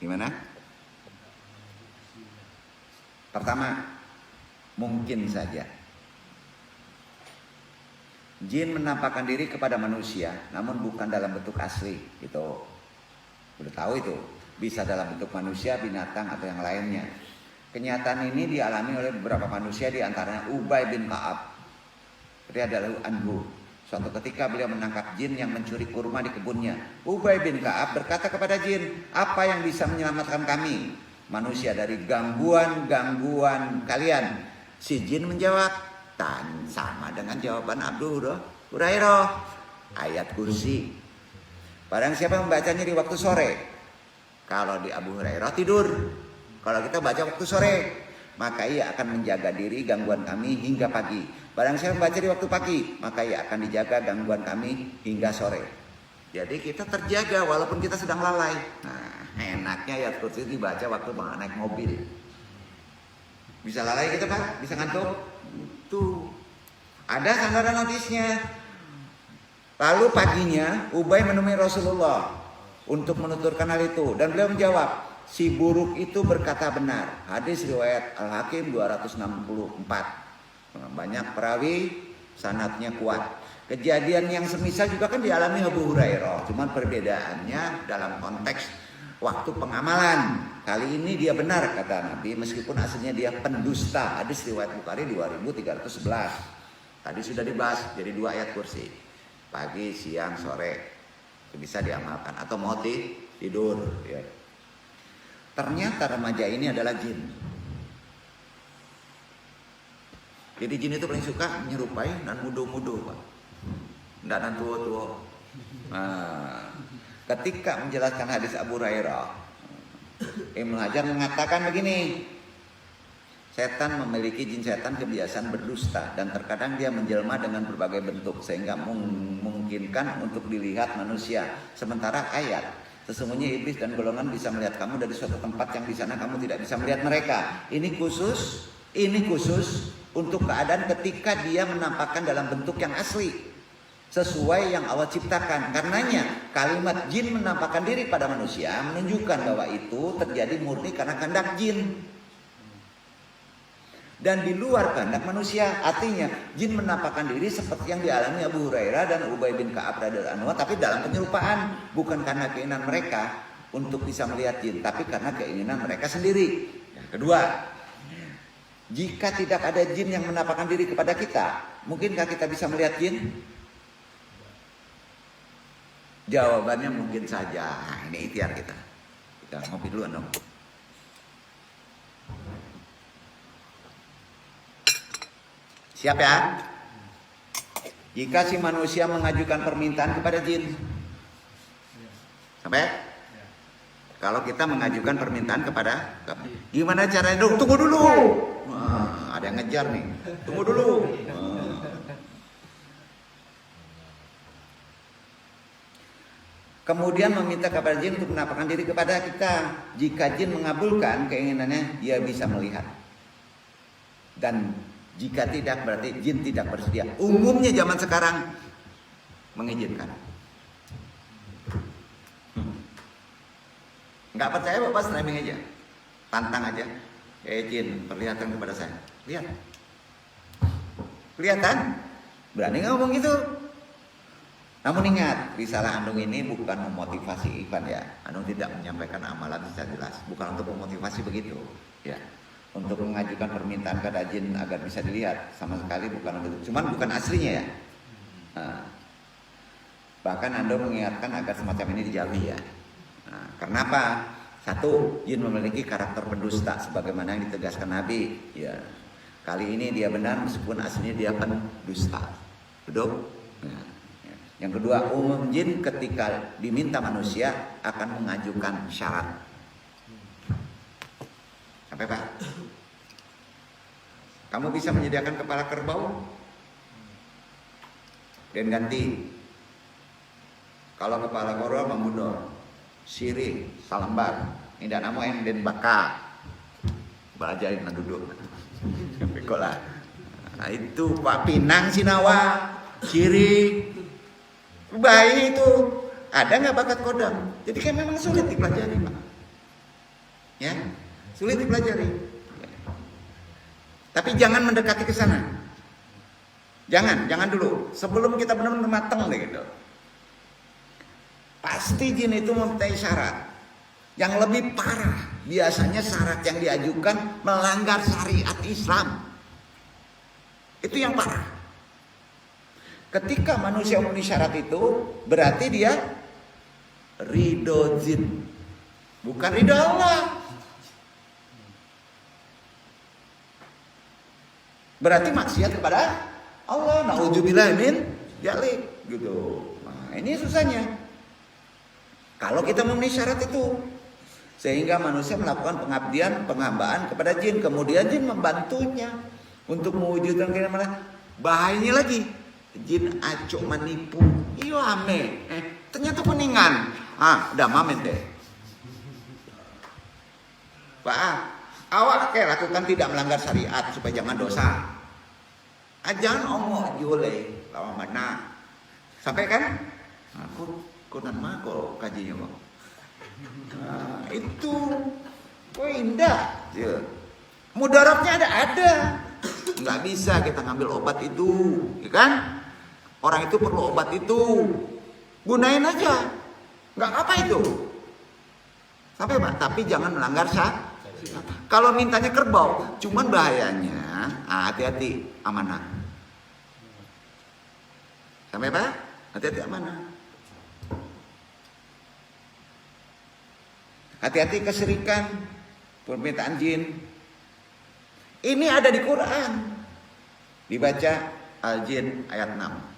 Gimana? Pertama, mungkin saja jin menampakkan diri kepada manusia, namun bukan dalam bentuk asli. Itu udah tahu itu. Bisa dalam bentuk manusia, binatang atau yang lainnya. Kenyataan ini dialami oleh beberapa manusia, di antaranya Ubay bin Ka'ab radhiyallahu anhu. Suatu ketika beliau menangkap jin yang mencuri kurma di kebunnya. Ubay bin Ka'ab berkata kepada jin, "Apa yang bisa menyelamatkan kami manusia dari gangguan-gangguan kalian?" Si jin menjawab, sama dengan jawaban Abu Hurairah, ayat kursi. Barang siapa membacanya di waktu sore. Kalau di Abu Hurairah tidur. Kalau kita baca waktu sore, maka ia akan menjaga diri gangguan kami hingga pagi. Barang siapa membaca di waktu pagi, maka ia akan dijaga gangguan kami hingga sore. Jadi kita terjaga walaupun kita sedang lalai. Nah, enaknya ayat kursi dibaca waktu naik mobil. Bisa lalai kita Pak? Bisa ngantuk? Tuh. Ada sandaran notisnya. Lalu paginya Ubay menemui Rasulullah untuk menuturkan hal itu. Dan beliau menjawab, si buruk itu berkata benar. Hadis riwayat Al-Hakim 264. Banyak perawi, sanadnya kuat. Kejadian yang semisal juga kan dialami Abu Hurairah. Cuman perbedaannya dalam konteks waktu pengamalan. Kali ini dia benar kata Nabi, meskipun aslinya dia pendusta. Hadis riwayat Bukhari 2311. Tadi sudah dibahas, jadi 2 ayat kursi. Pagi, siang, sore. Bisa diamalkan. Atau mau tidur. Ya. Ternyata remaja ini adalah jin. Jadi jin itu paling suka menyerupai dan mudo-mudo Pak. Nggak dan tua-tua. Nah, ketika menjelaskan hadis Abu Hurairah, Ibnu Hajar mengatakan begini, setan memiliki jin setan kebiasaan berdusta dan terkadang dia menjelma dengan berbagai bentuk sehingga memungkinkan untuk dilihat manusia. Sementara ayat, sesungguhnya iblis dan golongan bisa melihat kamu dari suatu tempat yang di sana kamu tidak bisa melihat mereka. Ini khusus untuk keadaan ketika dia menampakkan dalam bentuk yang asli sesuai yang Allah ciptakan. Karenanya kalimat jin menampakkan diri pada manusia menunjukkan bahwa itu terjadi murni karena kehendak jin dan di luar kehendak manusia. Artinya jin menampakkan diri seperti yang dialami Abu Hurairah dan Ubay bin Ka'ab radhiyallahu anhu, tapi dalam penyerupaan, bukan karena keinginan mereka untuk bisa melihat jin, tapi karena keinginan mereka sendiri. Yang kedua, jika tidak ada jin yang menampakkan diri kepada kita, mungkinkah kita bisa melihat jin? Jawabannya mungkin saja. Nah, ini ikhtiar kita. Kita ngopi dulu dong. Siap ya? Jika si manusia mengajukan permintaan kepada jin. Sampai? Kalau kita mengajukan permintaan kepada, gimana caranya? Tunggu dulu. Wah, ada yang ngejar nih. Tunggu dulu. Kemudian meminta kepada jin untuk menampakkan diri kepada kita. Jika jin mengabulkan keinginannya, dia bisa melihat. Dan jika tidak, berarti jin tidak bersedia. Umumnya zaman sekarang mengizinkan. Nggak percaya Bapak streaming aja. Tantang aja. Jin, perlihatkan kepada saya. Lihat. Kelihatan? Berani ngomong gitu? Namun ingat, risalah Andung ini bukan memotivasi Ivan ya. Andung tidak menyampaikan amalan secara jelas. Bukan untuk memotivasi begitu. Ya. Untuk mengajukan permintaan kepada jin agar bisa dilihat. Sama sekali bukan untuk. Cuman bukan aslinya ya. Nah, bahkan Andung mengingatkan agar semacam ini dijauhi ya. Nah, kenapa? Satu, jin memiliki karakter pendusta sebagaimana yang ditegaskan Nabi. Ya. Kali ini dia benar meskipun aslinya dia pendusta. Betul? Nah. Yang kedua, umum jin ketika diminta manusia akan mengajukan syarat. Sampai Pak? Kamu bisa menyediakan kepala kerbau dan ganti. Kalau kepala kerbau membunuh siri, salambar, tidak namo yang den baka. Bajain lah duduk. Bekolah. Nah, itu Pak Pinang Sinawa, siri. Bayi itu ada nggak bakat kodam? Jadi kan memang sulit dipelajari Pak. Ya, sulit dipelajari. Tapi jangan mendekati ke sana. Jangan dulu. Sebelum kita benar-benar matang deh gitu. Pasti jin itu mempunyai syarat. Yang lebih parah, biasanya syarat yang diajukan melanggar syariat Islam. Itu yang parah. Ketika manusia memenuhi syarat itu, berarti dia ridho jin, bukan ridho Allah. Berarti maksiat kepada Allah. Nauzubillah min dzalik gitu. Nah, ini susahnya. Kalau kita memenuhi syarat itu, sehingga manusia melakukan pengabdian, penghambaan kepada jin, kemudian jin membantunya untuk mewujudkan keinginan. Bahayanya lagi, jin acuk menipu. Iyo ame, ternyata peningan. Udah mamen deh. Pak, awak lakukan tidak melanggar syariat supaya jangan dosa. Jangan ongok jule lawan mana. Sampai kan? Aku nama kok kajinya kok. Itu kok indah. Ya. Mudaratnya ada. Nggak bisa kita ngambil obat itu, ya kan? Orang itu perlu obat itu. Gunain aja. Nggak apa itu. Sampai Pak, tapi jangan melanggar syariat. Kalau mintanya kerbau, cuman bahayanya, hati-hati amanah. Sampai Pak, hati-hati amanah. Hati-hati kesyirikan, permintaan jin. Ini ada di Quran. Dibaca Al-Jin ayat 6.